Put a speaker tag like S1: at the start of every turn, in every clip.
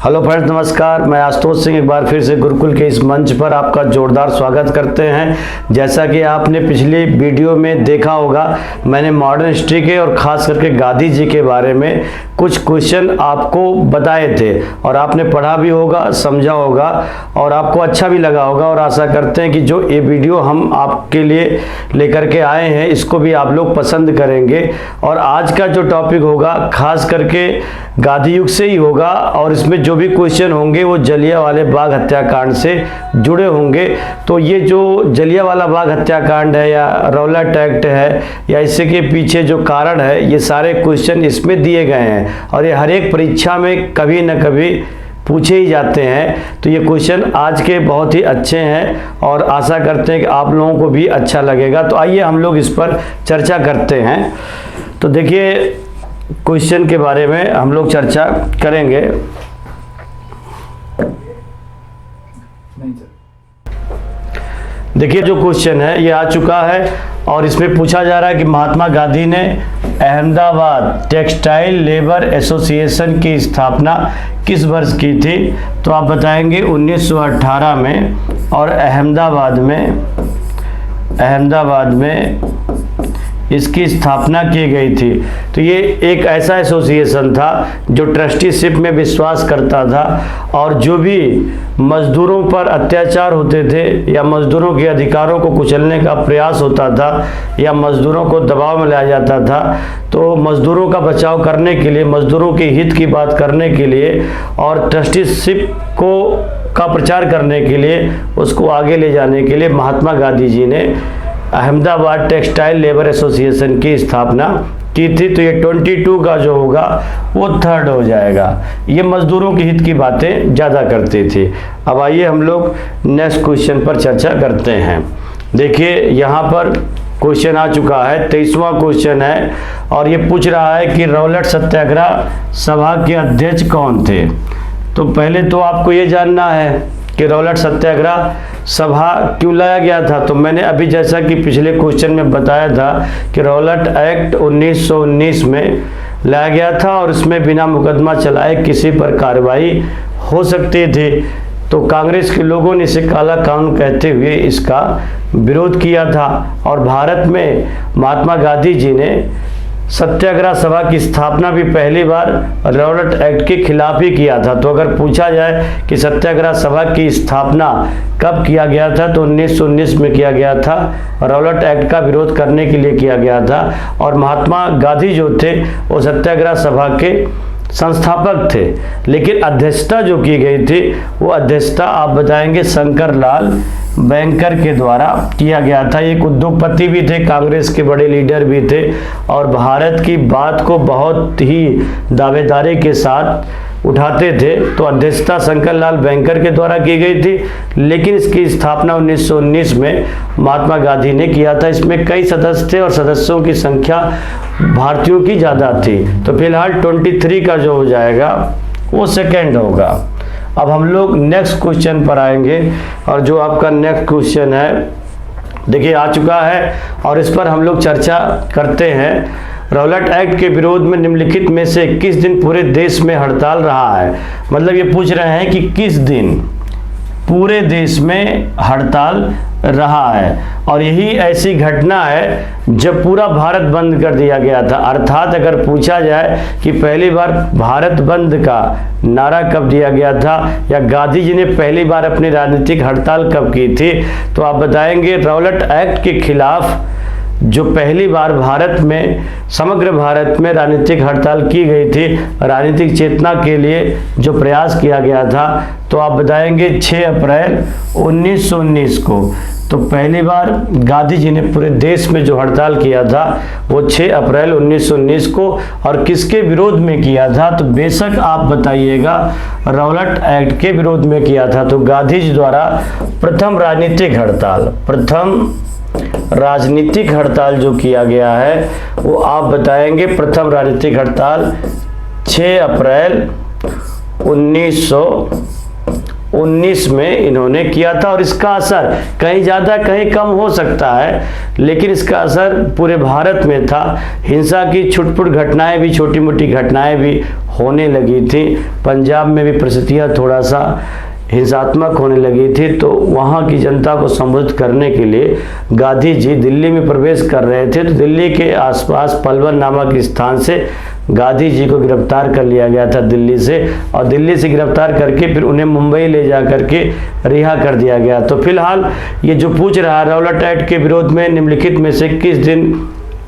S1: Hello friends, नमस्कार। मैं आशुतोष सिंह एक बार फिर से गुरुकुल के इस मंच पर आपका जोरदार स्वागत करते हैं। जैसा कि आपने पिछली वीडियो में देखा होगा, मैंने मॉडर्न हिस्ट्री के और ख़ास करके गांधी जी के बारे में कुछ क्वेश्चन आपको बताए थे और आपने पढ़ा भी होगा, समझा होगा और आपको अच्छा भी लगा होगा। और आशा करते हैं कि जो ये वीडियो हम आपके लिए लेकर के आए हैं इसको भी आप लोग पसंद करेंगे। और आज का जो टॉपिक होगा खास करके गांधी युग से ही होगा और इसमें जो भी क्वेश्चन होंगे वो जलियांवाला बाग हत्याकांड से जुड़े होंगे। तो ये जो जलियांवाला बाग हत्याकांड है या रौलट एक्ट है या इससे के पीछे जो कारण है, ये सारे क्वेश्चन इसमें दिए गए हैं और ये हर एक परीक्षा में कभी न कभी पूछे ही जाते हैं। तो ये क्वेश्चन आज के बहुत ही अच्छे हैं और आशा करते हैं कि आप लोगों को भी अच्छा लगेगा। तो आइए हम लोग इस पर चर्चा करते हैं। तो देखिए, क्वेश्चन के बारे में हम लोग चर्चा करेंगे। देखिए, जो क्वेश्चन है ये आ चुका है और इसमें पूछा जा रहा है कि महात्मा गांधी ने अहमदाबाद टेक्सटाइल लेबर एसोसिएशन की स्थापना किस वर्ष की थी? तो आप बताएंगे 1918 में। और अहमदाबाद में इसकी स्थापना की गई थी। तो ये एक ऐसा एसोसिएशन था जो ट्रस्टीशिप में विश्वास करता था और जो भी मजदूरों पर अत्याचार होते थे या मजदूरों के अधिकारों को कुचलने का प्रयास होता था या मजदूरों को दबाव में लाया जाता था, तो मजदूरों का बचाव करने के लिए, मजदूरों के हित की बात करने के लिए और ट्रस्टीशिप का प्रचार करने के लिए, उसको आगे ले जाने के लिए महात्मा गांधी जी ने अहमदाबाद टेक्सटाइल लेबर एसोसिएशन की स्थापना की थी। तो ये 22 का जो होगा वो थर्ड हो जाएगा। ये मजदूरों के हित की बातें ज़्यादा करती थी। अब आइए हम लोग नेक्स्ट क्वेश्चन पर चर्चा करते हैं। देखिए, यहाँ पर क्वेश्चन आ चुका है, 23वां क्वेश्चन है और ये पूछ रहा है कि रौलट सत्याग्रह सभा के अध्यक्ष कौन थे? तो पहले तो आपको ये जानना है कि रौलट सत्याग्रह सभा क्यों लाया गया था। तो मैंने अभी जैसा कि पिछले क्वेश्चन में बताया था कि रौलट एक्ट 1919 में लाया गया था और इसमें बिना मुकदमा चलाए किसी पर कार्रवाई हो सकती थी। तो कांग्रेस के लोगों ने इसे काला कानून कहते हुए इसका विरोध किया था और भारत में महात्मा गांधी जी ने सत्याग्रह सभा की स्थापना भी पहली बार रौलट एक्ट के खिलाफ ही किया था। तो अगर पूछा जाए कि सत्याग्रह सभा की स्थापना कब किया गया था, तो 1919 में किया गया था। रौलट एक्ट का विरोध करने के लिए किया गया था और महात्मा गांधी जो थे वो सत्याग्रह सभा के संस्थापक थे। लेकिन अध्यक्षता जो की गई थी वो अध्यक्षता आप बताएंगे शंकर लाल बैंकर के द्वारा किया गया था। एक उद्योगपति भी थे, कांग्रेस के बड़े लीडर भी थे और भारत की बात को बहुत ही दावेदारी के साथ उठाते थे। तो अध्यक्षता शंकर लाल बैंकर के द्वारा की गई थी, लेकिन इसकी स्थापना 1919 में महात्मा गांधी ने किया था। इसमें कई सदस्य थे और सदस्यों की संख्या भारतीयों की ज़्यादा थी। तो फिलहाल 23 का जो हो जाएगा वो सेकेंड होगा। अब हम लोग नेक्स्ट क्वेश्चन पर आएंगे और जो आपका नेक्स्ट क्वेश्चन है देखिए आ चुका है और इस पर हम लोग चर्चा करते हैं। रौलट एक्ट के विरोध में निम्नलिखित में से किस दिन पूरे देश में हड़ताल रहा है? मतलब ये पूछ रहे हैं कि किस दिन पूरे देश में हड़ताल रहा है और यही ऐसी घटना है जब पूरा भारत बंद कर दिया गया था। अर्थात अगर पूछा जाए कि पहली बार भारत बंद का नारा कब दिया गया था या गांधी जी ने पहली बार अपनी राजनीतिक हड़ताल कब की थी, तो आप बताएंगे रौलट एक्ट के खिलाफ जो पहली बार भारत में, समग्र भारत में राजनीतिक हड़ताल की गई थी, राजनीतिक चेतना के लिए जो प्रयास किया गया था, तो आप बताएंगे 6 अप्रैल 1919 को। तो पहली बार गांधी जी ने पूरे देश में जो हड़ताल किया था वो 6 अप्रैल 1919 को और किसके विरोध में किया था? तो बेशक आप बताइएगा रौलट एक्ट के विरोध में किया था। तो गांधी जी द्वारा प्रथम राजनीतिक हड़ताल जो किया गया है वो आप बताएंगे प्रथम राजनीतिक हड़ताल 6 अप्रैल 1919 में इन्होंने किया था। और इसका असर कहीं ज़्यादा कहीं कम हो सकता है, लेकिन इसका असर पूरे भारत में था। हिंसा की छुटपुट घटनाएं भी, छोटी मोटी घटनाएं भी होने लगी थी। पंजाब में भी परिस्थितियाँ थोड़ा सा हिंसात्मक होने लगी थी, तो वहाँ की जनता को संबोधित करने के लिए गांधी जी दिल्ली में प्रवेश कर रहे थे। तो दिल्ली के आसपास पलवल नामक स्थान से गांधी जी को गिरफ्तार कर लिया गया था दिल्ली से, और दिल्ली से गिरफ्तार करके फिर उन्हें मुंबई ले जा करके रिहा कर दिया गया। तो फिलहाल ये जो पूछ रहा है रौलट एक्ट के विरोध में निम्नलिखित में से किस दिन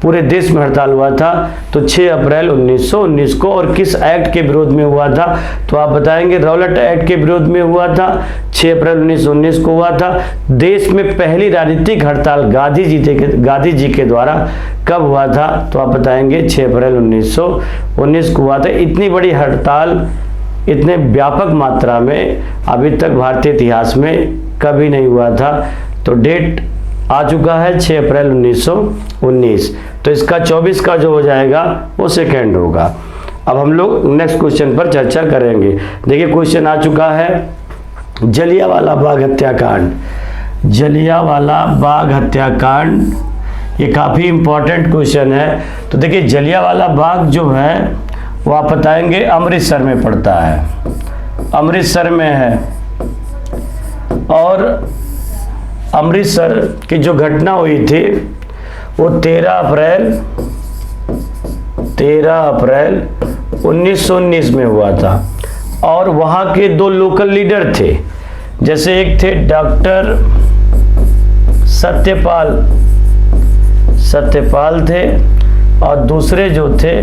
S1: पूरे देश में हड़ताल हुआ था, तो 6 अप्रैल 1919 को। और किस एक्ट के विरोध में हुआ था, तो आप बताएंगे रौलट एक्ट के विरोध में हुआ था, 6 अप्रैल 1919 को हुआ था। देश में पहली राजनीतिक हड़ताल गांधी जी के द्वारा कब हुआ था, तो आप बताएंगे 6 अप्रैल 1919 को हुआ था। इतनी बड़ी हड़ताल इतने व्यापक मात्रा में अभी तक भारतीय इतिहास में कभी नहीं हुआ था। तो डेट आ चुका है 6 अप्रैल 1919। तो इसका 24 का जो हो जाएगा वो सेकेंड होगा। अब हम लोग नेक्स्ट क्वेश्चन पर चर्चा करेंगे। देखिए क्वेश्चन आ चुका है जलियांवाला बाग हत्याकांड। जलियांवाला बाग हत्याकांड ये काफ़ी इम्पोर्टेंट क्वेश्चन है। तो देखिए जलियांवाला बाग जो है वो आप बताएंगे अमृतसर में पड़ता है, अमृतसर में है। और अमृतसर की जो घटना हुई थी वो 13 अप्रैल 1919 में हुआ था। और वहाँ के 2 लोकल लीडर थे, जैसे एक थे डॉक्टर सत्यपाल थे, और दूसरे जो थे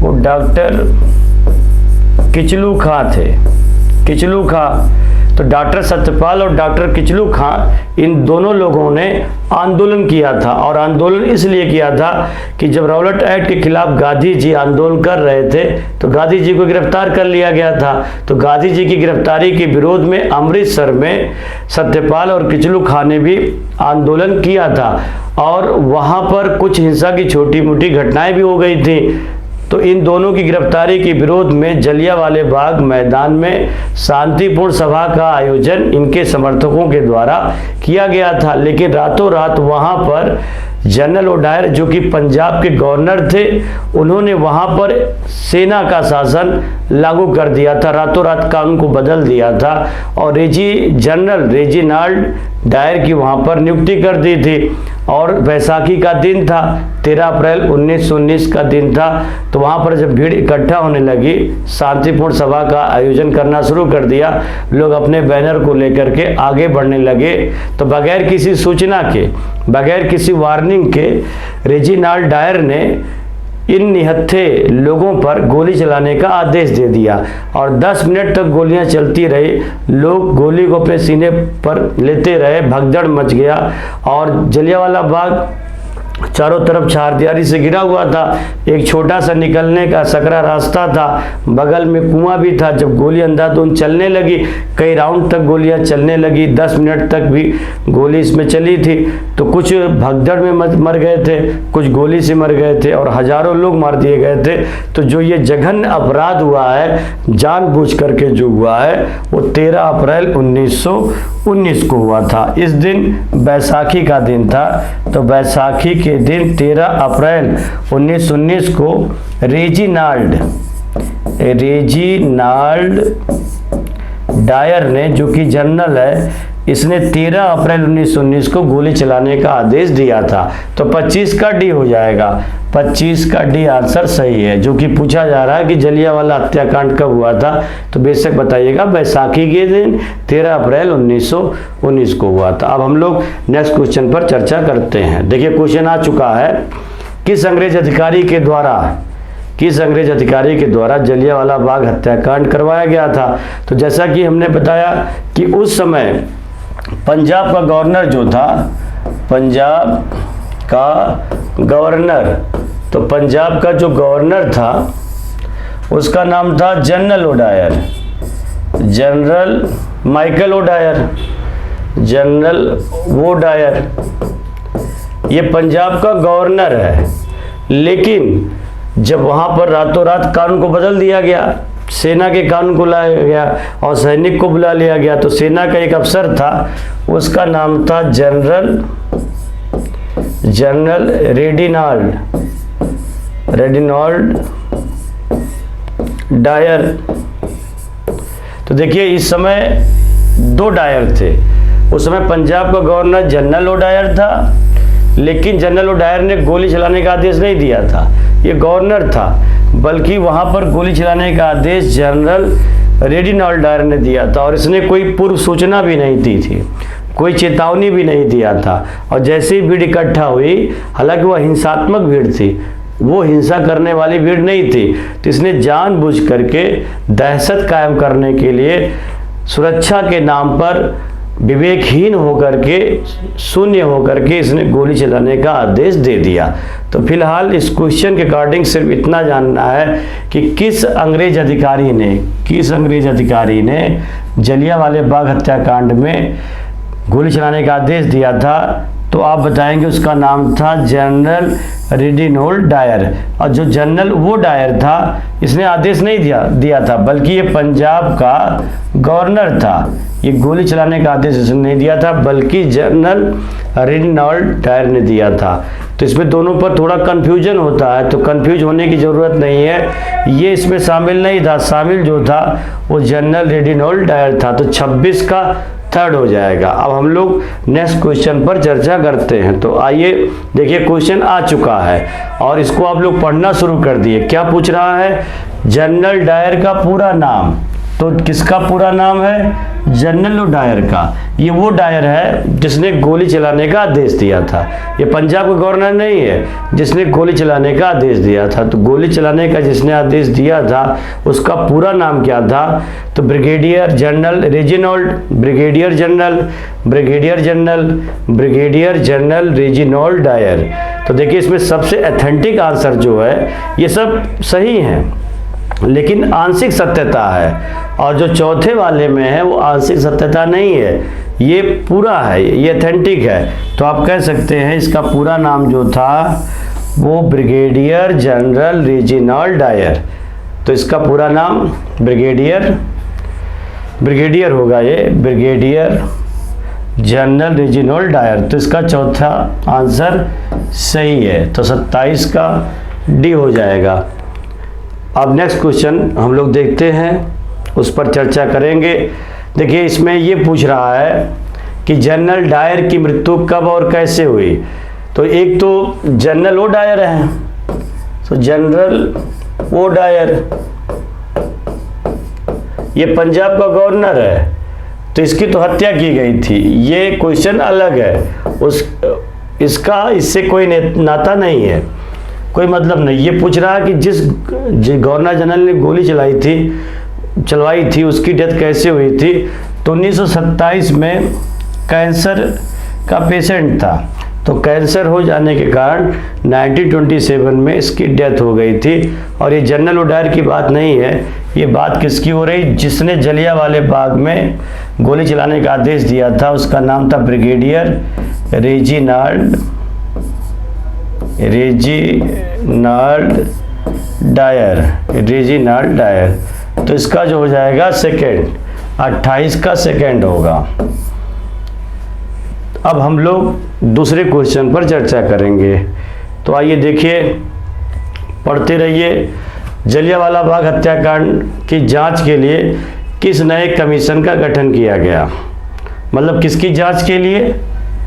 S1: वो डॉक्टर किचलू खां थे, किचलू खां। तो डॉक्टर सत्यपाल और डॉक्टर किचलू खां इन दोनों लोगों ने आंदोलन किया था। और आंदोलन इसलिए किया था कि जब रौलट एक्ट के खिलाफ गांधी जी आंदोलन कर रहे थे तो गांधी जी को गिरफ्तार कर लिया गया था। तो गांधी जी की गिरफ्तारी के विरोध में अमृतसर में सत्यपाल और किचलू खां ने भी आंदोलन किया था। और वहाँ पर कुछ हिंसा की छोटी मोटी घटनाएं भी हो गई थी। तो इन दोनों की गिरफ्तारी के विरोध में जलियांवाले बाग मैदान में शांतिपूर्ण सभा का आयोजन इनके समर्थकों के द्वारा किया गया था। लेकिन रातों रात वहां पर जनरल ओडायर जो कि पंजाब के गवर्नर थे, उन्होंने वहां पर सेना का शासन लागू कर दिया था, रातों रात कानून को बदल दिया था। और जनरल रेजिनाल्ड डायर की वहां पर नियुक्ति कर दी थी। और बैसाखी का दिन था, 13 अप्रैल 1919 का दिन था। तो वहाँ पर जब भीड़ इकट्ठा होने लगी, शांतिपूर्ण सभा का आयोजन करना शुरू कर दिया। लोग अपने बैनर को लेकर के आगे बढ़ने लगे। तो बगैर किसी सूचना के, बगैर किसी वार्निंग के रेजिनाल्ड डायर ने इन निहत्थे लोगों पर गोली चलाने का आदेश दे दिया। और 10 मिनट तक गोलियां चलती रही। लोग गोली को अपने सीने पर लेते रहे, भगदड़ मच गया। और जलियांवाला बाग चारों तरफ चारदीवारी से घिरा हुआ था। एक छोटा सा निकलने का सकरा रास्ता था, बगल में कुआं भी था। जब गोली अंधाधुंध चलने लगी, कई राउंड तक गोलियां चलने लगी, 10 मिनट तक भी गोली इसमें चली थी। तो कुछ भगदड़ में मर गए थे, कुछ गोली से मर गए थे, और हजारों लोग मार दिए गए थे। तो जो ये जघन्य अपराध हुआ है, जानबूझ करके जो हुआ है, वो 13 अप्रैल 1919 को हुआ था। इस दिन बैसाखी का दिन था। तो बैसाखी के दिन 13 अप्रैल 1919 को रेजिनाल्ड डायर ने, जो कि जनरल है, इसने 13 अप्रैल 1919 को गोली चलाने का आदेश दिया था। तो 25 का डी हो जाएगा। 25 का डी आंसर सही है। जो कि पूछा जा रहा है कि जलियांवाला हत्याकांड कब हुआ था, तो बेशक बताइएगा बैसाखी के दिन 13 अप्रैल 1919 को हुआ था। अब हम लोग नेक्स्ट क्वेश्चन पर चर्चा करते हैं। देखिए क्वेश्चन आ चुका है, किस अंग्रेज अधिकारी के द्वारा जलियांवाला बाग हत्याकांड करवाया गया था। तो जैसा कि हमने बताया कि उस समय पंजाब का गवर्नर जो था, पंजाब का गवर्नर, तो पंजाब का जो गवर्नर था उसका नाम था general O'Dwyer, general Michael O'Dwyer, general O'Dwyer. ये पंजाब का गवर्नर है। लेकिन जब वहाँ पर रातों रात कानून को बदल दिया गया, सेना के कानून को लाया गया और सैनिक को बुला लिया गया। तो सेना का एक अफसर था, उसका नाम था जनरल रेडिनॉल्ड डायर। तो देखिए इस समय 2 डायर थे। उस समय पंजाब का गवर्नर जनरल ओडायर था, लेकिन जनरल ओडायर ने गोली चलाने का आदेश नहीं दिया था, ये गवर्नर था, बल्कि वहाँ पर गोली चलाने का आदेश जनरल रेडिनॉल्ड डायर ने दिया था। और इसने कोई पूर्व सूचना भी नहीं दी थी, कोई चेतावनी भी नहीं दिया था। और जैसे ही भीड़ इकट्ठा हुई, हालांकि वह हिंसात्मक भीड़ थी, वो हिंसा करने वाली भीड़ नहीं थी, तो इसने जानबूझ करके दहशत कायम करने के लिए सुरक्षा के नाम पर विवेकहीन होकर के, शून्य होकर के इसने गोली चलाने का आदेश दे दिया। तो फिलहाल इस क्वेश्चन के अकॉर्डिंग सिर्फ इतना जानना है कि किस अंग्रेज अधिकारी ने जलियांवाला बाग हत्याकांड में गोली चलाने का आदेश दिया था। तो आप बताएंगे उसका नाम था जनरल रेडिनॉल्ड डायर। और जो जनरल वो डायर था, इसने आदेश नहीं दिया था, बल्कि ये पंजाब का गवर्नर था। ये गोली चलाने का आदेश इसने नहीं दिया था, बल्कि जनरल रेडिनॉल्ड डायर ने दिया था। तो इसमें दोनों पर थोड़ा कन्फ्यूजन होता है, तो कन्फ्यूज होने की ज़रूरत नहीं है। ये इसमें शामिल नहीं था, शामिल जो था वो जनरल रेडिनॉल्ड डायर था। तो 26 का 3rd हो जाएगा। अब हम लोग नेक्स्ट क्वेश्चन पर चर्चा करते हैं। तो आइए देखिए, क्वेश्चन आ चुका है और इसको आप लोग पढ़ना शुरू कर दिए। क्या पूछ रहा है? जनरल डायर का पूरा नाम। तो किसका पूरा नाम है? जनरल डायर का। ये वो डायर है जिसने गोली चलाने का आदेश दिया था। ये पंजाब का गवर्नर नहीं है जिसने गोली चलाने का आदेश दिया था। तो गोली चलाने का जिसने आदेश दिया था उसका पूरा नाम क्या था? तो ब्रिगेडियर जनरल रेजिनॉल्ड डायर। तो देखिए इसमें सबसे ऑथेंटिक आंसर जो है, ये सब सही हैं, लेकिन आंशिक सत्यता है। और जो चौथे वाले में है वो आंशिक सत्यता नहीं है, ये पूरा है, ये ऑथेंटिक है। तो आप कह सकते हैं इसका पूरा नाम जो था वो ब्रिगेडियर जनरल रेजिनॉल्ड डायर। तो इसका पूरा नाम ब्रिगेडियर होगा, ये ब्रिगेडियर जनरल रेजिनॉल्ड डायर। तो इसका चौथा आंसर सही है। तो 27 का डी हो जाएगा। अब नेक्स्ट क्वेश्चन हम लोग देखते हैं, उस पर चर्चा करेंगे। देखिए इसमें ये पूछ रहा है कि जनरल डायर की मृत्यु कब और कैसे हुई। तो एक तो जनरल ओ डायर है, तो जनरल ओ डायर ये पंजाब का गवर्नर है, तो इसकी तो हत्या की गई थी। ये क्वेश्चन अलग है, इसका इससे कोई नाता नहीं है, कोई मतलब नहीं। ये पूछ रहा है कि जिस गवर्नर जनरल ने गोली चलवाई थी उसकी डेथ कैसे हुई थी। तो 1927 में कैंसर का पेशेंट था, तो कैंसर हो जाने के कारण 1927 में इसकी डेथ हो गई थी। और ये जनरल ओडायर की बात नहीं है, ये बात किसकी हो रही? जिसने जलियांवाले बाग में गोली चलाने का आदेश दिया था, उसका नाम था ब्रिगेडियर रेजिनॉल्ड डायर। तो इसका जो हो जाएगा सेकेंड, 28 का सेकेंड होगा। अब हम लोग दूसरे क्वेश्चन पर चर्चा करेंगे। तो आइए देखिए, पढ़ते रहिए। जलियांवाला बाग हत्याकांड की जांच के लिए किस नए कमीशन का गठन किया गया? मतलब किसकी जांच के लिए?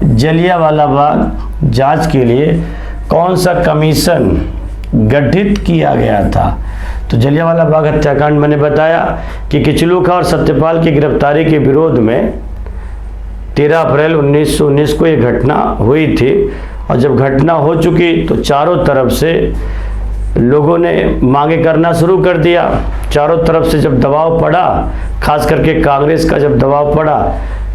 S1: जलियांवाला बाग जांच के लिए कौन सा कमीशन गठित किया गया था? तो जलियांवाला बाग हत्याकांड मैंने बताया कि किचलू खां और सत्यपाल की गिरफ्तारी के विरोध में 13 अप्रैल 1919 को ये घटना हुई थी। और जब घटना हो चुकी तो चारों तरफ से लोगों ने मांगे करना शुरू कर दिया। चारों तरफ से जब दबाव पड़ा, खास करके कांग्रेस का जब दबाव पड़ा,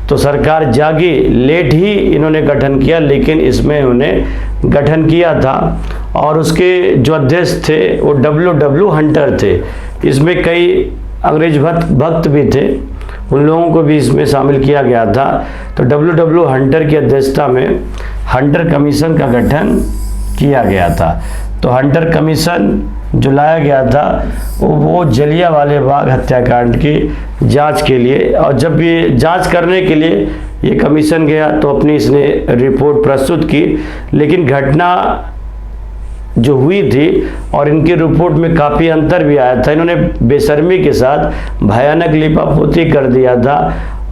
S1: तो सरकार जागी। लेट ही इन्होंने गठन किया, लेकिन इसमें उन्हें गठन किया था। और उसके जो अध्यक्ष थे वो W हंटर थे। इसमें कई अंग्रेज भक्त भी थे, उन लोगों को भी इसमें शामिल किया गया था। तो W हंटर की अध्यक्षता में हंटर कमीशन का गठन किया गया था। तो हंटर कमीशन जो लाया गया था वो जलियांवाला बाग हत्याकांड की जांच के लिए। और जब ये जांच करने के लिए ये कमीशन गया तो अपनी इसने रिपोर्ट प्रस्तुत की, लेकिन घटना जो हुई थी और इनकी रिपोर्ट में काफ़ी अंतर भी आया था। इन्होंने बेशर्मी के साथ भयानक लिपापोती कर दिया था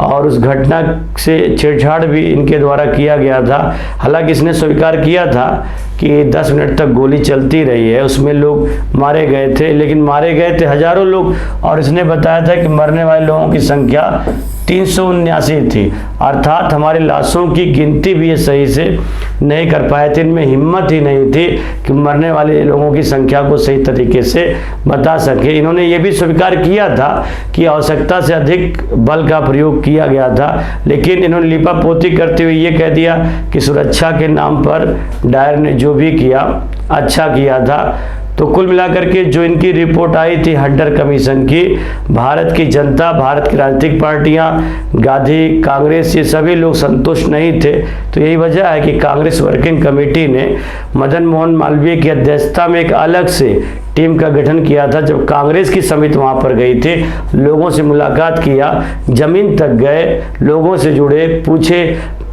S1: और उस घटना से छेड़छाड़ भी इनके द्वारा किया गया था। हालांकि इसने स्वीकार किया था कि 10 मिनट तक गोली चलती रही है, उसमें लोग मारे गए थे, लेकिन मारे गए थे हजारों लोग, और इसने बताया था कि मरने वाले लोगों की संख्या 379 थी। अर्थात हमारी लाशों की गिनती भी ये सही से नहीं कर पाए थे, इनमें हिम्मत ही नहीं थी कि मरने वाले लोगों की संख्या को सही तरीके से बता सके। इन्होंने ये भी स्वीकार किया था कि आवश्यकता से अधिक बल का प्रयोग किया गया था, लेकिन इन्होंने लिपापोती करते हुए ये कह दिया कि सुरक्षा के नाम पर डायर ने जो भी किया अच्छा किया था। तो कुल मिलाकर के जो इनकी रिपोर्ट आई थी हंटर कमीशन की, भारत की जनता, भारत की राजनीतिक पार्टियां, गांधी, कांग्रेस, ये सभी लोग संतुष्ट नहीं थे। तो यही वजह है कि कांग्रेस वर्किंग कमेटी ने मदन मोहन मालवीय की अध्यक्षता में एक अलग से टीम का गठन किया था। जब कांग्रेस की समिति वहां पर गई थी, लोगों से मुलाकात किया, जमीन तक गए, लोगों से जुड़े, पूछे,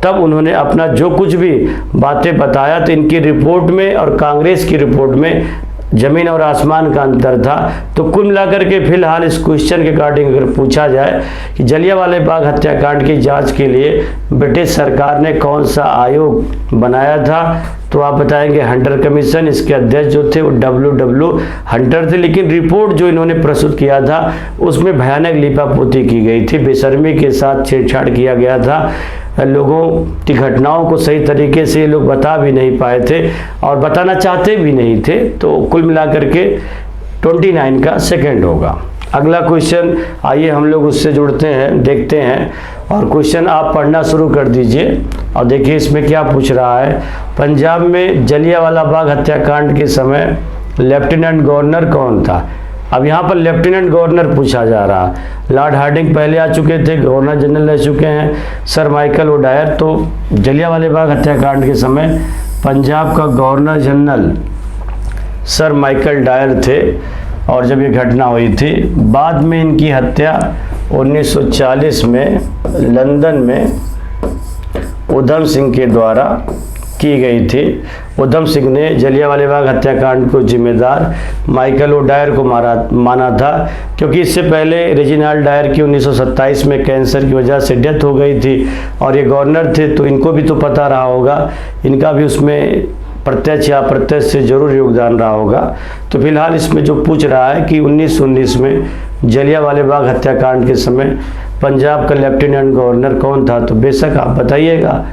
S1: तब उन्होंने अपना जो कुछ भी बातें बताया। तो इनकी रिपोर्ट में और कांग्रेस की रिपोर्ट में जमीन और आसमान का अंतर था। तो कुल मिलाकर के फिलहाल इस क्वेश्चन के अकॉर्डिंग अगर पूछा जाए कि जलियांवाला बाग हत्याकांड की जांच के लिए ब्रिटिश सरकार ने कौन सा आयोग बनाया था, तो आप बताएंगे हंटर कमीशन। इसके अध्यक्ष जो थे वो W हंटर थे, लेकिन रिपोर्ट जो इन्होंने प्रस्तुत किया था उसमें भयानक लिपापोती की गई थी, बेशर्मी के साथ छेड़छाड़ किया गया था, लोगों की घटनाओं को सही तरीके से लोग बता भी नहीं पाए थे और बताना चाहते भी नहीं थे। तो कुल मिलाकर के 29 का सेकंड होगा। अगला क्वेश्चन आइए हम लोग उससे जुड़ते हैं, देखते हैं, और क्वेश्चन आप पढ़ना शुरू कर दीजिए और देखिए इसमें क्या पूछ रहा है। पंजाब में जलियांवाला बाग हत्याकांड के समय लेफ्टिनेंट गवर्नर कौन था? अब यहाँ पर लेफ्टिनेंट गवर्नर पूछा जा रहा। लॉर्ड हार्डिंग पहले आ चुके थे, गवर्नर जनरल रह चुके हैं, सर माइकल ओडायर। तो जलियांवाला बाग हत्याकांड के समय पंजाब का governor general sir Michael Dyer थे और जब ये घटना हुई थी, बाद में इनकी हत्या 1940 में लंदन में उधम सिंह के द्वारा की गई थी। उधम सिंह ने जलियांवाला बाग हत्याकांड को जिम्मेदार माइकल ओडायर को माना था, क्योंकि इससे पहले रेजिनाल्ड डायर की 1927 में कैंसर की वजह से डेथ हो गई थी और ये गवर्नर थे, तो इनको भी तो पता रहा होगा, इनका भी उसमें प्रत्यक्ष या अप्रत्यक्ष से जरूर योगदान रहा होगा। तो फिलहाल इसमें जो पूछ रहा है कि 1919 में जलियांवाला बाग हत्याकांड के समय पंजाब का लेफ्टिनेंट गवर्नर कौन था, तो बेशक आप बताइएगा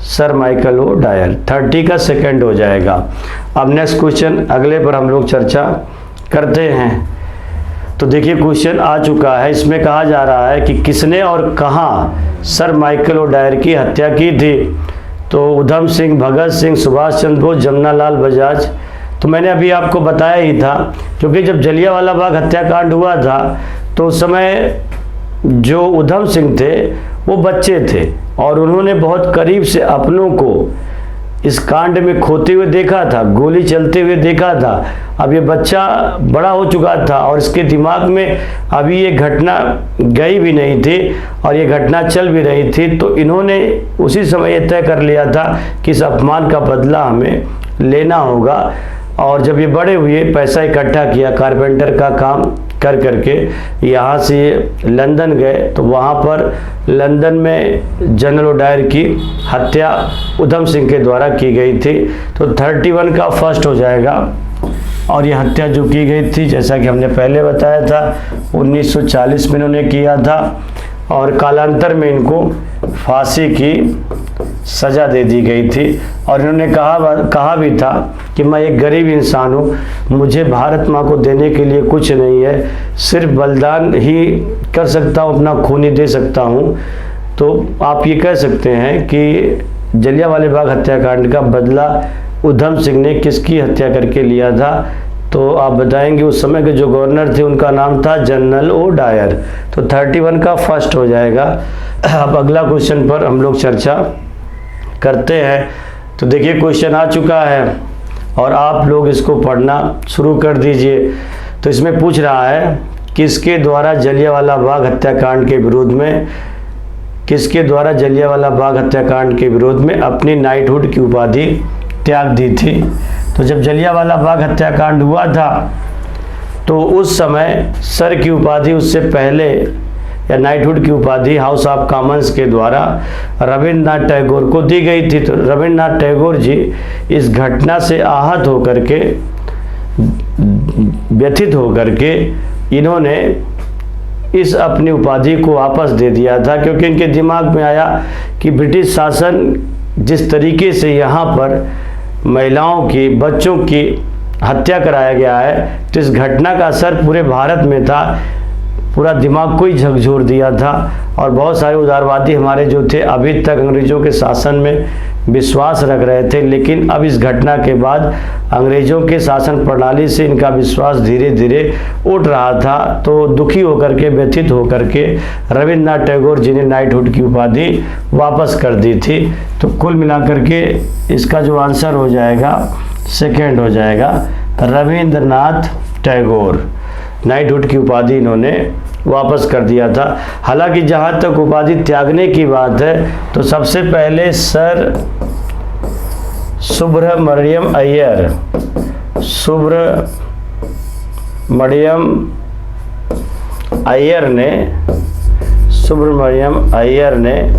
S1: सर माइकल ओडायर। 30 का सेकंड हो जाएगा। अब नेक्स्ट क्वेश्चन अगले पर हम लोग चर्चा करते हैं। तो देखिए क्वेश्चन आ चुका है, इसमें कहा जा रहा है कि किसने और कहाँ सर माइकल ओडायर की हत्या की थी? तो उधम सिंह, भगत सिंह, सुभाष चंद्र बोस, जमनालाल बजाज। तो मैंने अभी आपको बताया ही था, क्योंकि जब जलियांवाला बाग हत्याकांड हुआ था तो उस समय जो उधम सिंह थे वो बच्चे थे और उन्होंने बहुत करीब से अपनों को इस कांड में खोते हुए देखा था, गोली चलते हुए देखा था। अब ये बच्चा बड़ा हो चुका था और इसके दिमाग में अभी ये घटना गई भी नहीं थी और ये घटना चल भी रही थी। तो इन्होंने उसी समय ये तय कर लिया था कि इस अपमान का बदला हमें लेना होगा। और जब ये बड़े हुए, पैसा इकट्ठा किया, कारपेंटर का काम कर करके यहाँ से लंदन गए, तो वहाँ पर लंदन में जनरल ओडायर की हत्या उधम सिंह के द्वारा की गई थी। तो 31 का फर्स्ट हो जाएगा। और ये हत्या जो की गई थी, जैसा कि हमने पहले बताया था, 1940 में इन्होंने किया था और कालांतर में इनको फांसी की सज़ा दे दी गई थी। और इन्होंने कहा भी था कि मैं एक गरीब इंसान हूँ, मुझे भारत माँ को देने के लिए कुछ नहीं है, सिर्फ बलिदान ही कर सकता हूँ, अपना खून ही दे सकता हूँ। तो आप ये कह सकते हैं कि जलियांवाला बाग हत्याकांड का बदला उधम सिंह ने किसकी हत्या करके लिया था? तो आप बताएंगे उस समय के जो गवर्नर थे उनका नाम था जनरल ओडायर। तो 31 का फर्स्ट हो जाएगा। अब अगला क्वेश्चन पर हम लोग चर्चा करते हैं। तो देखिए क्वेश्चन आ चुका है, और आप लोग इसको पढ़ना शुरू कर दीजिए। तो इसमें पूछ रहा है किसके द्वारा जलियांवाला बाग हत्याकांड के विरोध में, किसके द्वारा जलियांवाला बाग हत्याकांड के विरोध में अपनी नाइटहुड की उपाधि त्याग दी थी। तो जब जलियांवाला बाग हत्याकांड हुआ था तो उस समय सर की उपाधि उससे पहले या नाइटहुड की उपाधि हाउस ऑफ कॉमन्स के द्वारा रविन्द्रनाथ टैगोर को दी गई थी। तो रविन्द्रनाथ टैगोर जी इस घटना से आहत होकर के, व्यथित होकर के इन्होंने इस अपनी उपाधि को वापस दे दिया था, क्योंकि इनके दिमाग में आया कि ब्रिटिश शासन जिस तरीके से यहाँ पर महिलाओं की, बच्चों की हत्या कराया गया है, तो इस घटना का असर पूरे भारत में था, पूरा दिमाग को ही झकझोर दिया था। और बहुत सारे उदारवादी हमारे जो थे अभी तक अंग्रेज़ों के शासन में विश्वास रख रहे थे, लेकिन अब इस घटना के बाद अंग्रेज़ों के शासन प्रणाली से इनका विश्वास धीरे धीरे उठ रहा था। तो दुखी होकर के, व्यथित होकर के रविन्द्रनाथ टैगोर जी ने नाइटहुड की उपाधि वापस कर दी थी। तो कुल मिलाकर के इसका जो आंसर हो जाएगा सेकेंड हो जाएगा, रविन्द्रनाथ टैगोर नाइटहुड की उपाधि इन्होंने वापस कर दिया था। हालांकि जहाँ तक उपाधि त्यागने की बात है तो सबसे पहले सर सुब्रमण्यम अय्यर, सुब्रमण्यम अय्यर ने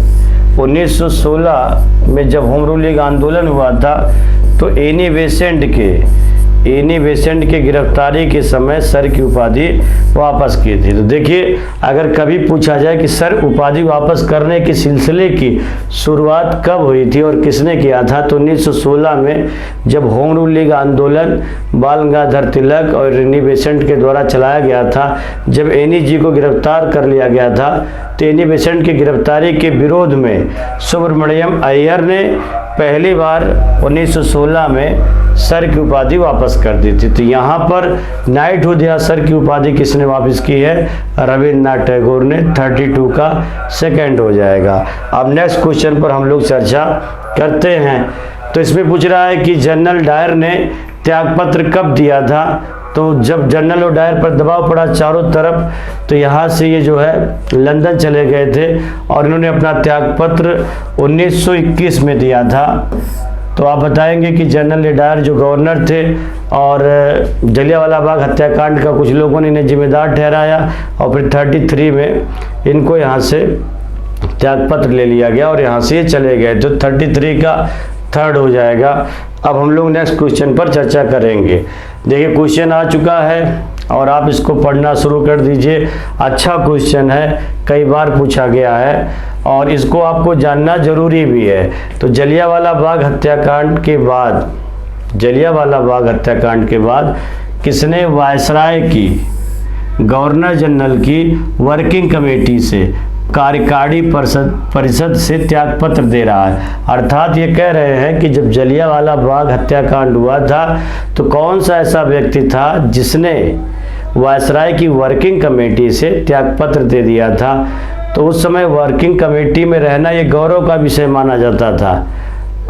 S1: 1916 में जब होम रूलिंग आंदोलन हुआ था तो एनी बेसेंट के गिरफ्तारी के समय सर की उपाधि वापस की थी। तो देखिए, अगर कभी पूछा जाए कि सर उपाधि वापस करने के सिलसिले की शुरुआत कब हुई थी और किसने किया था, तो 1916 में जब होम रूलिंग आंदोलन बाल गंगाधर तिलक और एनी बेसेंट के द्वारा चलाया गया था। जब एनी जी को गिरफ्तार कर लिया गया था तो एनी बेसेंट की गिरफ्तारी के विरोध में सुब्रमण्यम अय्यर ने पहली बार 1916 में सर की उपाधि वापस कर दी थी। तो यहाँ पर नाइटहुड या सर की उपाधि किसने वापस की है, रविन्द्रनाथ टैगोर ने। 32 का सेकंड हो जाएगा। अब नेक्स्ट क्वेश्चन पर हम लोग चर्चा करते हैं। तो इसमें पूछ रहा है कि जनरल डायर ने त्यागपत्र कब दिया था। तो जब जनरल डायर पर दबाव पड़ा चारों तरफ, तो यहाँ से ये जो है लंदन चले गए थे और इन्होंने अपना त्यागपत्र 1921 में दिया था। तो आप बताएंगे कि जनरल डायर जो गवर्नर थे और जलियांवाला बाग हत्याकांड का कुछ लोगों ने इन्हें जिम्मेदार ठहराया और फिर 33 में इनको यहाँ से त्यागपत्र ले लिया गया और यहाँ से ये चले गए। तो 33 का थर्ड हो जाएगा। अब हम लोग नेक्स्ट क्वेश्चन पर चर्चा करेंगे। देखिए, क्वेश्चन आ चुका है और आप इसको पढ़ना शुरू कर दीजिए। अच्छा क्वेश्चन है, कई बार पूछा गया है और इसको आपको जानना जरूरी भी है। तो जलियांवाला बाग हत्याकांड के बाद किसने वायसराय की, गवर्नर जनरल की वर्किंग कमेटी से, कार्यकारी परिषद से त्यागपत्र दे रहा है। अर्थात ये कह रहे हैं कि जब जलियांवाला बाग हत्याकांड हुआ था तो कौन सा ऐसा व्यक्ति था जिसने वायसराय की वर्किंग कमेटी से त्यागपत्र दे दिया था। तो उस समय वर्किंग कमेटी में रहना ये गौरव का विषय माना जाता था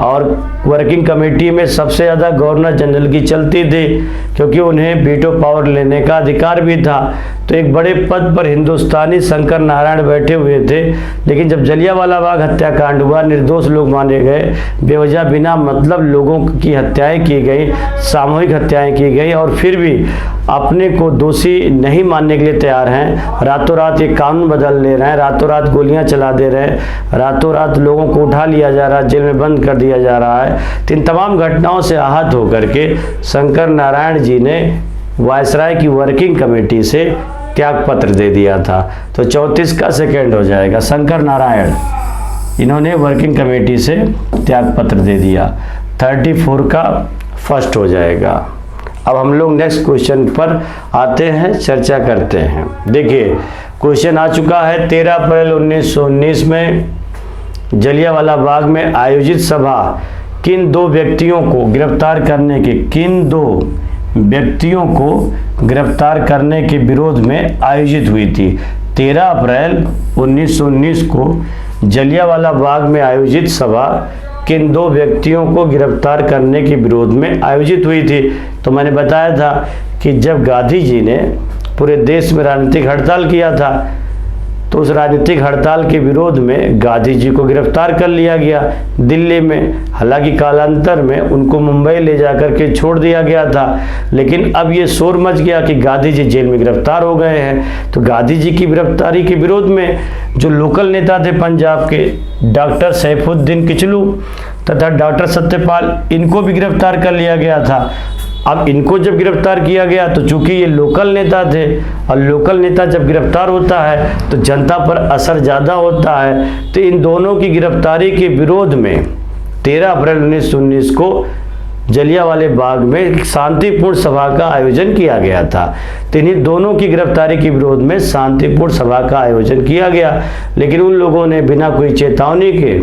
S1: और वर्किंग कमेटी में सबसे ज़्यादा गवर्नर जनरल की चलती थी, क्योंकि उन्हें वीटो पावर लेने का अधिकार भी था। तो एक बड़े पद पर हिंदुस्तानी शंकर नारायण बैठे हुए थे, लेकिन जब जलियांवाला बाग हत्याकांड हुआ, निर्दोष लोग मारे गए, बेवजह बिना मतलब लोगों की हत्याएं की गई, सामूहिक हत्याएं की गई, और फिर भी अपने को दोषी नहीं मानने के लिए तैयार हैं। रातों रात ये कानून बदल ले रहे हैं, रातों रात गोलियां चला दे रहे हैं, रातों रात लोगों को उठा लिया जा रहा है, जेल में बंद कर दिया जा रहा है। तो इन तमाम घटनाओं से आहत होकर के शंकर नारायण जी ने वायसराय की वर्किंग कमेटी से त्यागपत्र दे दिया था। तो 34 का सेकंड हो जाएगा, शंकर नारायण, इन्होंने वर्किंग कमेटी से त्यागपत्र दे दिया। 34 का फर्स्ट हो जाएगा। अब हम लोग नेक्स्ट क्वेश्चन पर आते हैं, चर्चा करते हैं। देखिए, क्वेश्चन आ चुका है 13 अप्रैल 1919 में जलियांवाला बाग में आयोजित सभा किन दो व्यक्तियों को गिरफ्तार करने के विरोध में आयोजित हुई थी। 13 अप्रैल 1919 को जलियांवाला बाग में आयोजित सभा किन दो व्यक्तियों को गिरफ्तार करने के विरोध में आयोजित हुई थी? तो मैंने बताया था कि जब गांधी जी ने पूरे देश में राजनीतिक हड़ताल किया था, तो उस राजनीतिक हड़ताल के विरोध में गांधी जी को गिरफ्तार कर लिया गया दिल्ली में। हालांकि कालांतर में उनको मुंबई ले जाकर के छोड़ दिया गया था, लेकिन अब ये शोर मच गया कि गांधी जी जेल में गिरफ्तार हो गए हैं। तो गांधी जी की गिरफ्तारी के विरोध में जो लोकल नेता थे पंजाब के, डॉक्टर सैफुद्दीन किचलू तथा डॉक्टर सत्यपाल, इनको भी गिरफ्तार कर लिया गया था। अब इनको जब गिरफ्तार किया गया तो चूंकि ये लोकल नेता थे, और लोकल नेता जब गिरफ्तार होता है तो जनता पर असर ज़्यादा होता है। तो इन दोनों की गिरफ्तारी के विरोध में 13 अप्रैल 1919 को जलियांवाले बाग में एक शांतिपूर्ण सभा का आयोजन किया गया था। तो इन्हीं दोनों की गिरफ्तारी के विरोध में शांतिपूर्ण सभा का आयोजन किया गया, लेकिन उन लोगों ने बिना कोई चेतावनी के,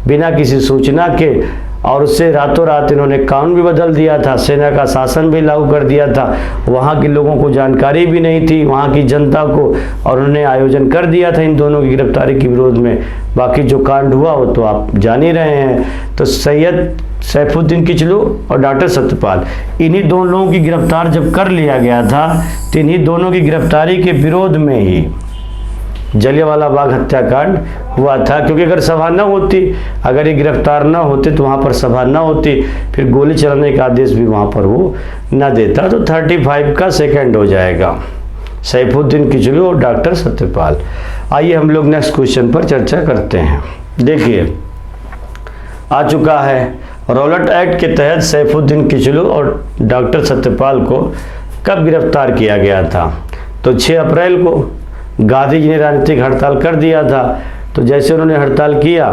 S1: बिना किसी सूचना के, और उससे रातों रात इन्होंने कानून भी बदल दिया था, सेना का शासन भी लागू कर दिया था। वहाँ के लोगों को जानकारी भी नहीं थी, वहाँ की जनता को, और उन्होंने आयोजन कर दिया था इन दोनों की गिरफ्तारी के विरोध में। बाकी जो कांड हुआ वो तो आप जान ही रहे हैं। तो सैयद सैफुद्दीन किचलू और डॉक्टर सत्यपाल, इन्हीं दोनों लोगों की गिरफ्तार जब कर लिया गया था, तो इन्हीं दोनों की गिरफ्तारी के विरोध में ही जलियांवाला बाग हत्याकांड हुआ था। क्योंकि अगर सभा न होती, अगर ये गिरफ्तार न होते तो वहाँ पर सभा न होती, फिर गोली चलाने का आदेश भी वहाँ पर वो न देता। तो 35 का सेकंड हो जाएगा, सैफुद्दीन किचलू और डॉक्टर सत्यपाल। आइए हम लोग नेक्स्ट क्वेश्चन पर चर्चा करते हैं। देखिए आ चुका है, रॉलेट एक्ट के तहत सैफुद्दीन किचलू और डॉक्टर सत्यपाल को कब गिरफ्तार किया गया था? तो 6 अप्रैल को गांधी जी ने राजनीतिक हड़ताल कर दिया था। तो जैसे उन्होंने हड़ताल किया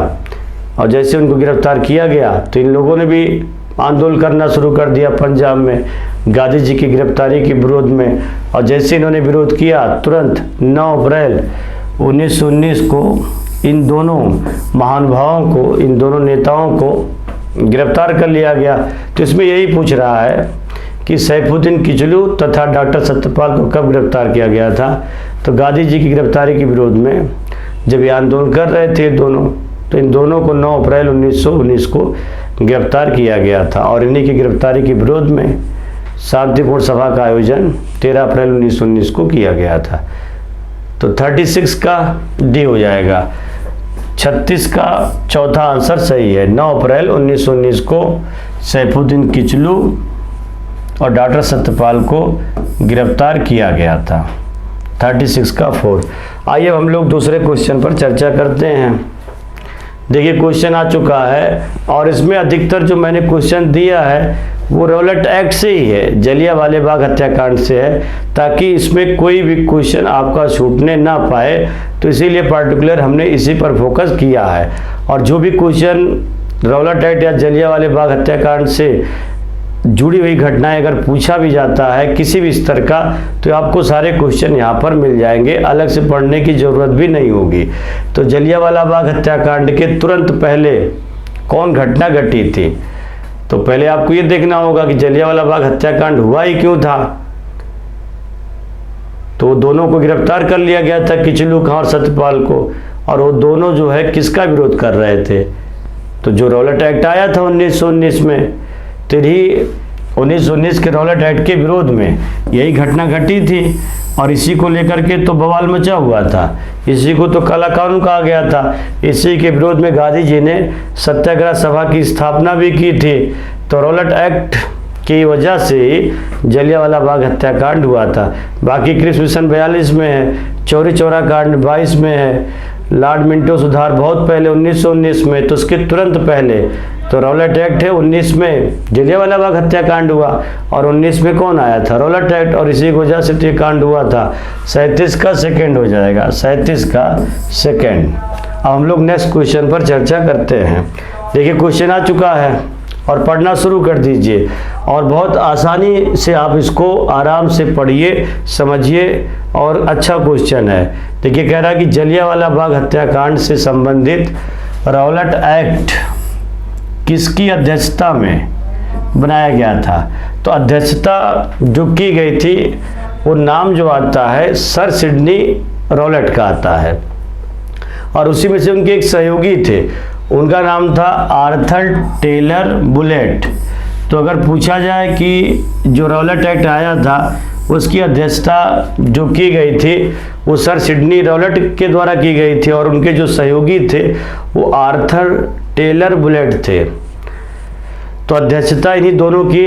S1: और जैसे उनको गिरफ्तार किया गया, तो इन लोगों ने भी आंदोलन करना शुरू कर दिया पंजाब में गांधी जी की गिरफ्तारी के विरोध में। और जैसे इन्होंने विरोध किया, तुरंत 9 अप्रैल 1919 को इन दोनों महानुभावों को, इन दोनों नेताओं को गिरफ्तार कर लिया गया। तो इसमें यही पूछ रहा है कि सैफुद्दीन किचलू तथा डॉक्टर सत्यपाल को कब गिरफ्तार किया गया था? तो गांधी जी की गिरफ्तारी के विरोध में जब ये आंदोलन कर रहे थे दोनों, तो इन दोनों को 9 अप्रैल 1919 को गिरफ्तार किया गया था। और इन्हीं की गिरफ्तारी के विरोध में शांतिपूर्ण सभा का आयोजन 13 अप्रैल 1919 को किया गया था। तो 36 का डी हो जाएगा। 36 का चौथा आंसर सही है। 9 अप्रैल 1919 को सैफुद्दीन किचलू और डॉक्टर सत्यपाल को गिरफ्तार किया गया था। 36 का 4। आइए हम लोग दूसरे क्वेश्चन पर चर्चा करते हैं। देखिए क्वेश्चन आ चुका है, और इसमें अधिकतर जो मैंने क्वेश्चन दिया है वो रॉलेट एक्ट से ही है, जलियांवाले बाग हत्याकांड से है, ताकि इसमें कोई भी क्वेश्चन आपका छूटने ना पाए। तो इसीलिए पार्टिकुलर हमने इसी पर फोकस किया है। और जो भी क्वेश्चन रॉलेट एक्ट या जलियांवाले बाग हत्याकांड से जुड़ी हुई घटनाएं अगर पूछा भी जाता है किसी भी स्तर का, तो आपको सारे क्वेश्चन यहाँ पर मिल जाएंगे, अलग से पढ़ने की ज़रूरत भी नहीं होगी। तो जलियांवाला बाग हत्याकांड के तुरंत पहले कौन घटना घटी थी? तो पहले आपको ये देखना होगा कि जलियांवाला बाग हत्याकांड हुआ ही क्यों था। तो दोनों को गिरफ्तार कर लिया गया था, किचलू खां और सत्यपाल को, और वो दोनों जो है किसका विरोध कर रहे थे? तो जो रॉलेट एक्ट आया था 1919 में, तो ही 1919 के रॉलेट एक्ट के विरोध में यही घटना घटी थी। और इसी को लेकर के तो बवाल मचा हुआ था, इसी को तो काला कानून कहा गया था। इसी के विरोध में गांधी जी ने सत्याग्रह सभा की स्थापना भी की थी। तो रॉलेट एक्ट की वजह से जलियांवाला बाग हत्याकांड हुआ था। बाकी क्रिप्स मिशन 42 में है, चौरी चौरा कांड 22 में है, लॉर्ड मिंटो सुधार बहुत पहले 1919 में, तो उसके तुरंत पहले तो रॉलेट एक्ट है। 19 में जलियांवाला बाग हत्याकांड हुआ, और 19 में कौन आया था? Rowlatt act. और इसी की वजह से तो ये कांड हुआ था। 37 का सेकंड हो जाएगा, 37 का सेकंड। अब हम लोग नेक्स्ट क्वेश्चन पर चर्चा करते हैं। देखिए क्वेश्चन आ चुका है, और पढ़ना शुरू कर दीजिए, और बहुत आसानी से आप इसको आराम से पढ़िए, समझिए, और अच्छा क्वेश्चन है। देखिए कह रहा है कि जलियांवाला बाग हत्याकांड से संबंधित रॉलेट एक्ट किसकी अध्यक्षता में बनाया गया था? तो अध्यक्षता जो की गई थी, वो नाम जो आता है सर सिडनी रॉलेट का आता है, और उसी में से उनके एक सहयोगी थे, उनका नाम था आर्थर टेलर बुलेट। तो अगर पूछा जाए कि जो रॉलेट एक्ट आया था उसकी अध्यक्षता जो की गई थी वो सर सिडनी रॉलेट के द्वारा की गई थी और उनके जो सहयोगी थे वो आर्थर टेलर बुलेट थे। तो अध्यक्षता इन्हीं दोनों की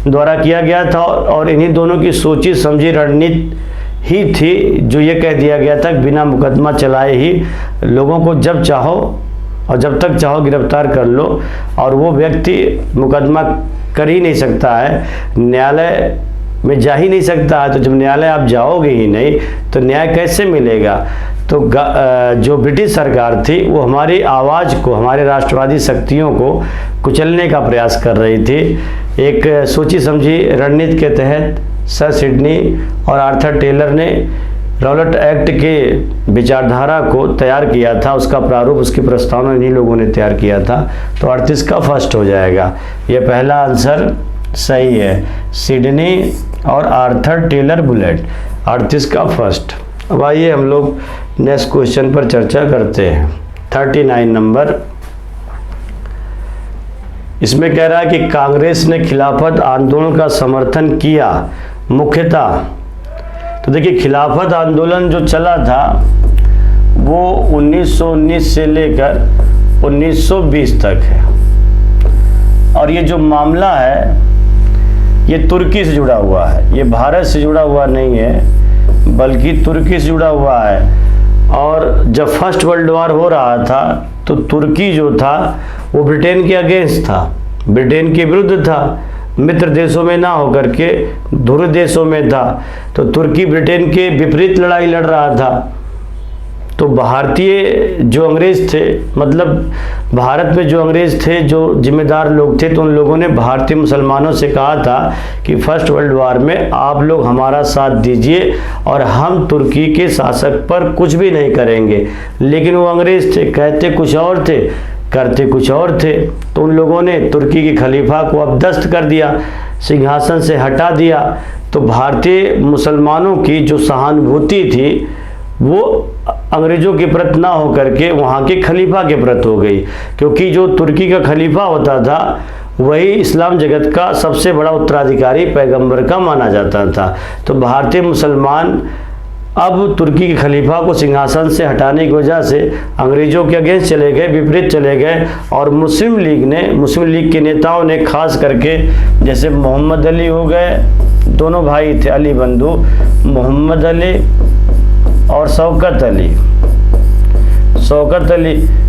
S1: द्वारा किया गया था और इन्हीं दोनों की सोची समझी रणनीति ही थी जो ये कह दिया गया था कि बिना मुकदमा चलाए ही लोगों को जब चाहो और जब तक चाहो गिरफ्तार कर लो, और वो व्यक्ति मुकदमा कर ही नहीं सकता है, न्यायालय में जा ही नहीं सकता है। तो जब न्यायालय आप जाओगे ही नहीं तो न्याय कैसे मिलेगा। तो जो ब्रिटिश सरकार थी वो हमारी आवाज़ को, हमारे राष्ट्रवादी शक्तियों को कुचलने का प्रयास कर रही थी। एक सोची समझी रणनीति के तहत सर सिडनी और आर्थर टेलर ने रॉलेट एक्ट के विचारधारा को तैयार किया था, उसका प्रारूप, उसकी प्रस्तावना इन्हीं लोगों ने तैयार किया था। तो 38 का फर्स्ट हो जाएगा। ये पहला आंसर सही है, सिडनी और आर्थर टेलर बुलेट, 38 का फर्स्ट। अब आइए हम लोग नेक्स्ट क्वेश्चन पर चर्चा करते हैं। 39 नंबर, इसमें कह रहा है कि कांग्रेस ने खिलाफत आंदोलन का समर्थन किया मुख्यतः। तो देखिए खिलाफत आंदोलन जो चला था वो 1919 से लेकर 1920 तक है, और ये जो मामला है ये तुर्की से जुड़ा हुआ है, ये भारत से जुड़ा हुआ नहीं है बल्कि तुर्की से जुड़ा हुआ है। और जब फर्स्ट वर्ल्ड वॉर हो रहा था तो तुर्की जो था वो ब्रिटेन के अगेंस्ट था, ब्रिटेन के विरुद्ध था, मित्र देशों में ना होकर के ध्रुव देशों में था। तो तुर्की ब्रिटेन के विपरीत लड़ाई लड़ रहा था। तो भारतीय जो अंग्रेज थे, मतलब भारत में जो अंग्रेज थे, जो जिम्मेदार लोग थे, तो उन लोगों ने भारतीय मुसलमानों से कहा था कि फर्स्ट वर्ल्ड वॉर में आप लोग हमारा साथ दीजिए और हम तुर्की के शासक पर कुछ भी नहीं करेंगे। लेकिन वो अंग्रेज थे, कहते कुछ और थे, करते कुछ और थे। तो उन लोगों ने तुर्की के खलीफा को अपदस्थ कर दिया, सिंहासन से हटा दिया। तो भारतीय मुसलमानों की जो सहानुभूति थी वो अंग्रेज़ों के प्रति ना होकर के वहाँ के खलीफा के प्रति हो गई, क्योंकि जो तुर्की का खलीफा होता था वही इस्लाम जगत का सबसे बड़ा उत्तराधिकारी पैगंबर का माना जाता था। तो भारतीय मुसलमान अब तुर्की के खलीफा को सिंहासन से हटाने की वजह से अंग्रेज़ों के अगेंस्ट चले गए, विपरीत चले गए। और मुस्लिम लीग के नेताओं ने खास करके, जैसे मोहम्मद अली हो गए, दोनों भाई थे अली बंधु, मोहम्मद अली और शौकत अली,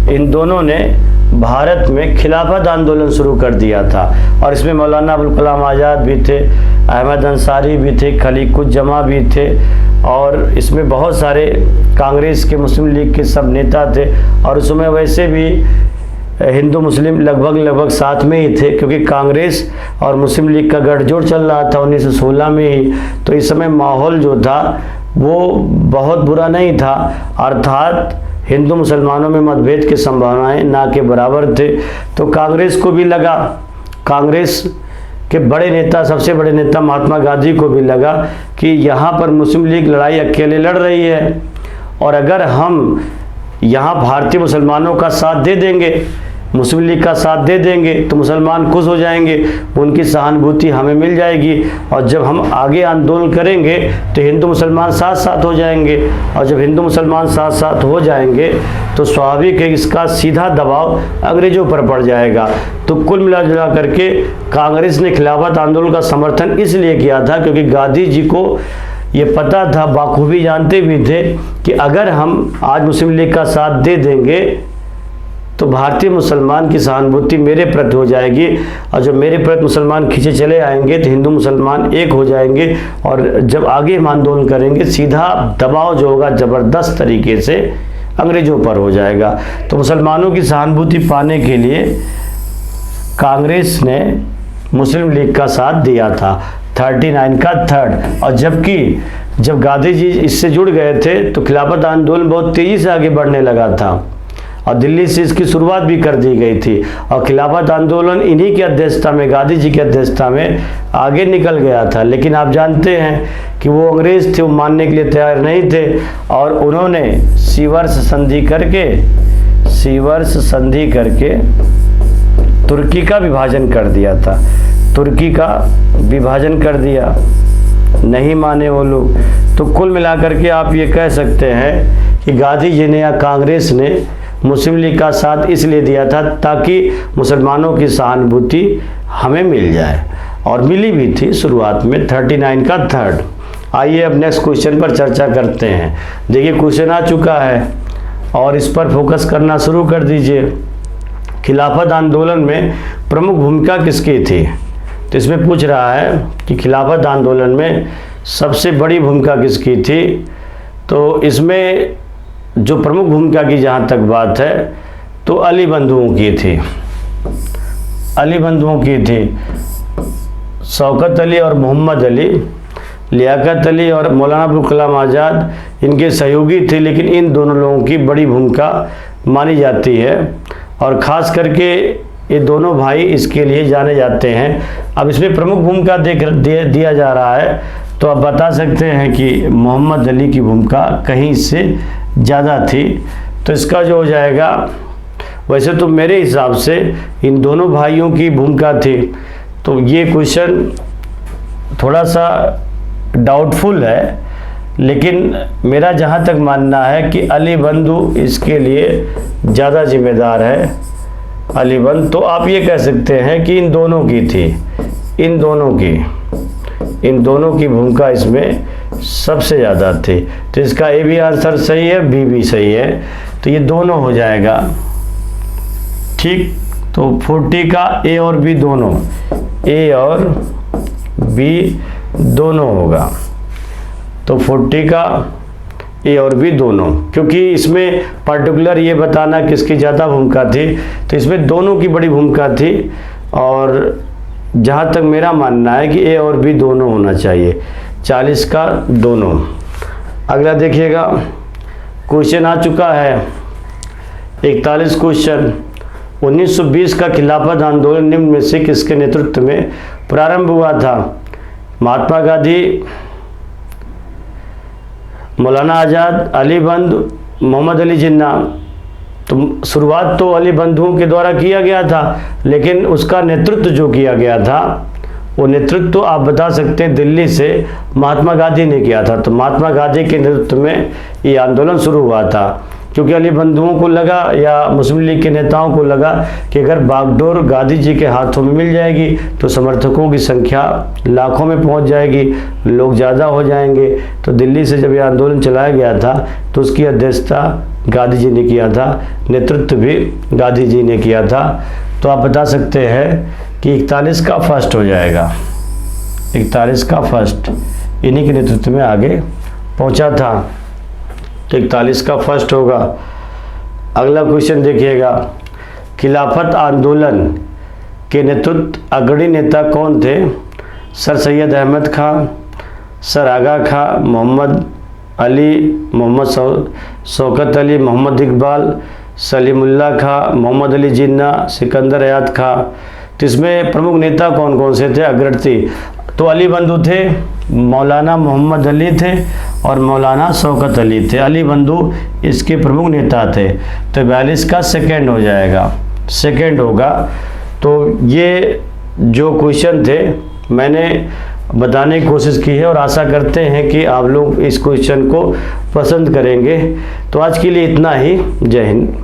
S1: इन दोनों ने भारत में खिलाफत आंदोलन शुरू कर दिया था। और इसमें मौलाना अबुल कलाम आज़ाद भी थे, अहमद अंसारी भी थे, खलीकुज्जमा भी थे, और इसमें बहुत सारे कांग्रेस के, मुस्लिम लीग के सब नेता थे। और उस समय वैसे भी हिंदू मुस्लिम लगभग साथ में ही थे, क्योंकि कांग्रेस और मुस्लिम लीग का गठजोड़ चल रहा था 1916 में ही। तो इस समय माहौल जो था वो बहुत बुरा नहीं था, अर्थात हिंदू मुसलमानों में मतभेद की संभावनाएं ना के बराबर थे। तो कांग्रेस को भी लगा, कांग्रेस के बड़े नेता, सबसे बड़े नेता महात्मा गांधी को भी लगा कि यहाँ पर मुस्लिम लीग लड़ाई अकेले लड़ रही है, और अगर हम यहाँ भारतीय मुसलमानों का साथ दे देंगे, मुस्लिम लीग का साथ दे देंगे, तो मुसलमान खुश हो जाएंगे, उनकी सहानुभूति हमें मिल जाएगी। और जब हम आगे आंदोलन करेंगे तो हिंदू मुसलमान साथ साथ हो जाएंगे, और जब हिंदू मुसलमान साथ साथ हो जाएंगे तो स्वाभाविक है इसका सीधा दबाव अंग्रेज़ों पर पड़ जाएगा। तो कुल मिला करके कांग्रेस ने खिलाफत आंदोलन का समर्थन इसलिए किया था क्योंकि गांधी जी को ये पता था, बाखूबी जानते भी थे कि अगर हम आज मुस्लिम लीग का साथ दे देंगे तो भारतीय मुसलमान की सहानुभूति मेरे प्रति हो जाएगी, और जब मेरे प्रति मुसलमान खींचे चले आएंगे तो हिंदू मुसलमान एक हो जाएंगे, और जब आगे हम आंदोलन करेंगे सीधा दबाव जो होगा ज़बरदस्त तरीके से अंग्रेज़ों पर हो जाएगा। तो मुसलमानों की सहानुभूति पाने के लिए कांग्रेस ने मुस्लिम लीग का साथ दिया था। 39 का थर्ड। और जबकि जब गांधी जी इससे जुड़ गए थे तो खिलाफत आंदोलन बहुत तेज़ी से आगे बढ़ने लगा था, और दिल्ली से इसकी शुरुआत भी कर दी गई थी, और खिलाफत आंदोलन इन्हीं की अध्यक्षता में, गांधी जी की अध्यक्षता में आगे निकल गया था। लेकिन आप जानते हैं कि वो अंग्रेज़ थे, वो मानने के लिए तैयार नहीं थे, और उन्होंने सीवर्स संधि करके सीवर्स संधि करके तुर्की का विभाजन कर दिया था। तुर्की का विभाजन कर दिया, नहीं माने वो लोग। तो कुल मिलाकर के आप ये कह सकते हैं कि गांधी जी ने या कांग्रेस ने मुस्लिम लीग का साथ इसलिए दिया था ताकि मुसलमानों की सहानुभूति हमें मिल जाए, और मिली भी थी शुरुआत में। 39 का थर्ड। आइए अब नेक्स्ट क्वेश्चन पर चर्चा करते हैं। देखिए क्वेश्चन आ चुका है और इस पर फोकस करना शुरू कर दीजिए। खिलाफत आंदोलन में प्रमुख भूमिका किसकी थी? तो इसमें पूछ रहा है कि खिलाफत आंदोलन में सबसे बड़ी भूमिका किसकी थी। तो इसमें जो प्रमुख भूमिका की जहाँ तक बात है तो अली बंधुओं की थी। अली बंधुओं की थी। शौकत अली और मोहम्मद अली, लियाकत अली और मौलाना अबुल कलाम आज़ाद इनके सहयोगी थे, लेकिन इन दोनों लोगों की बड़ी भूमिका मानी जाती है और ख़ास करके ये दोनों भाई इसके लिए जाने जाते हैं। अब इसमें प्रमुख भूमिका दिया जा रहा है, तो आप बता सकते हैं कि मोहम्मद अली की भूमिका कहीं से ज़्यादा थी। तो इसका जो हो जाएगा, वैसे तो मेरे हिसाब से इन दोनों भाइयों की भूमिका थी। तो ये क्वेश्चन थोड़ा सा डाउटफुल है, लेकिन मेरा जहाँ तक मानना है कि अली बंधु इसके लिए ज़्यादा जिम्मेदार है। अली बंधु, तो आप ये कह सकते हैं कि इन दोनों की थी, इन दोनों की भूमिका इसमें सबसे ज़्यादा थी। तो इसका ए भी आंसर सही है, बी भी सही है, तो ये दोनों हो जाएगा। ठीक, तो 40 का ए और बी दोनों, ए और बी दोनों होगा। तो 40 का ए और बी दोनों, क्योंकि इसमें पर्टिकुलर ये बताना किसकी ज़्यादा भूमिका थी, तो इसमें दोनों की बड़ी भूमिका थी। और जहाँ तक मेरा मानना है कि ए और बी दोनों होना चाहिए। 40 का दोनों। अगला देखिएगा, क्वेश्चन आ चुका है 41 क्वेश्चन। 1920 का खिलाफत आंदोलन निम्न में से किसके नेतृत्व में प्रारंभ हुआ था? महात्मा गांधी, मौलाना आज़ाद, अली बंधु, मोहम्मद अली जिन्ना। तो शुरुआत तो अली बंधुओं के द्वारा किया गया था, लेकिन उसका नेतृत्व जो किया गया था वो नेतृत्व तो आप बता सकते हैं दिल्ली से महात्मा गांधी ने किया था। तो महात्मा गांधी के नेतृत्व में ये आंदोलन शुरू हुआ था, क्योंकि अली बंधुओं को लगा या मुस्लिम लीग के नेताओं को लगा कि अगर बागडोर गांधी जी के हाथों में मिल जाएगी तो समर्थकों की संख्या लाखों में पहुंच जाएगी, लोग ज़्यादा हो जाएंगे। तो दिल्ली से जब ये आंदोलन चलाया गया था तो उसकी अध्यक्षता गांधी जी ने किया था, नेतृत्व भी गांधी जी ने किया था। तो आप बता सकते हैं कि 41 का फर्स्ट हो जाएगा। 41 का फर्स्ट इन्हीं के नेतृत्व में आगे पहुंचा था, तो 41 का फर्स्ट होगा। अगला क्वेश्चन देखिएगा, खिलाफत आंदोलन के नेतृत्व अग्रणी नेता कौन थे? सर सैयद अहमद खां, सर आगा खां, मोहम्मद अली, मोहम्मद शौकत अली, मोहम्मद इकबाल, सलीमुल्लाह खां, मोहम्मद अली जिन्ना, सिकंदर हयात खां। तो इसमें प्रमुख नेता कौन कौन से थे अग्रणी? तो अली बंधु थे, मौलाना मोहम्मद अली थे और मौलाना शौकत अली थे। अली बंधु इसके प्रमुख नेता थे। तो 42 का सेकेंड हो जाएगा, सेकेंड होगा। तो ये जो क्वेश्चन थे मैंने बताने की कोशिश की है और आशा करते हैं कि आप लोग इस क्वेश्चन को पसंद करेंगे। तो आज के लिए इतना ही। जय हिंद।